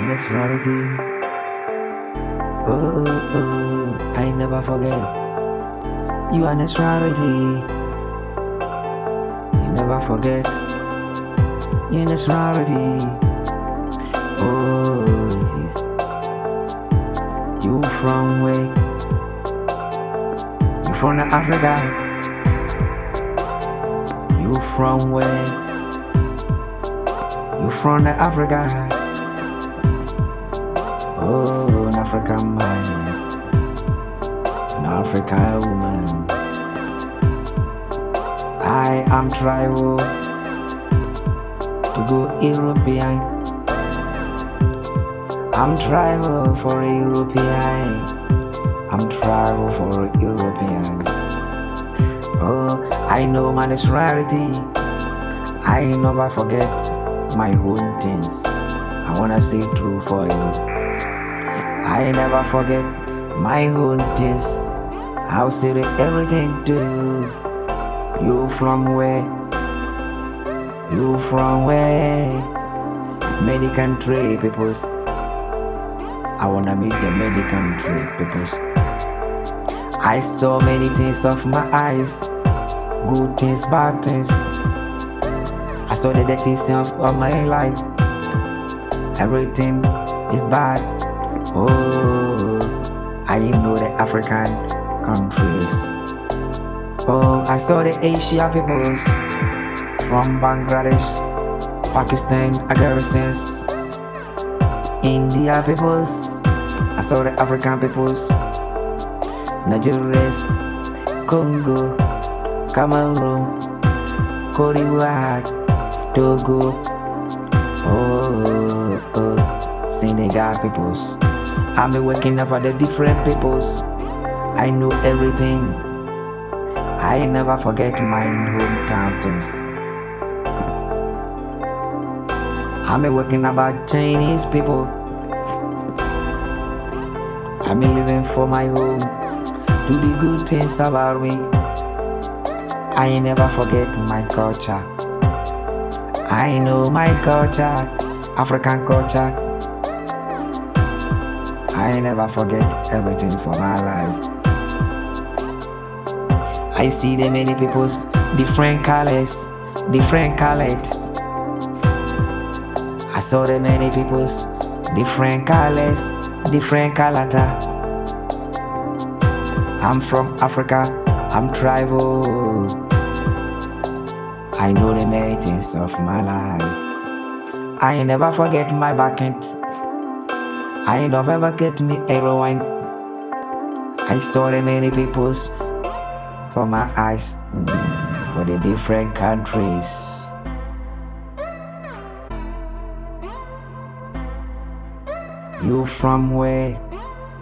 Nationality. I never forget. You are nationality. You never forget. Your nationality. Oh, you from where? You from Africa. You from where? You from Africa. Oh, an African man, an African woman. I am tribal to go European. I'm tribal for European. I'm tribal for European. Oh, I know my nationality. I never forget my own things. I wanna stay true for you. I never forget my own things. I'll say everything to you. You from where? You from where? Many country peoples. I wanna meet the many country peoples. I saw many things of my eyes. Good things, bad things. I saw the dirty stuff of my life. Everything is bad. Oh, I know the African countries. Oh, I saw the Asia peoples from Bangladesh, Pakistan, Afghanistan, India peoples. I saw the African peoples, Nigeria, Congo, Cameroon, Cote d'Ivoire, Togo. Senegal peoples. I'm working for the different peoples. I know everything. I never forget my hometown things. I'm working about Chinese people. I'm living for my home. Do the good things about me. I never forget my culture. I know my culture, African culture. I never forget everything for my life. I see the many peoples, different colors, different colored. I saw the many peoples, different colors, different colored. I'm from Africa, I'm tribal. I know the many things of my life. I never forget my backend. I don't ever get me heroin. I saw the many peoples for my eyes, for the different countries. You from where?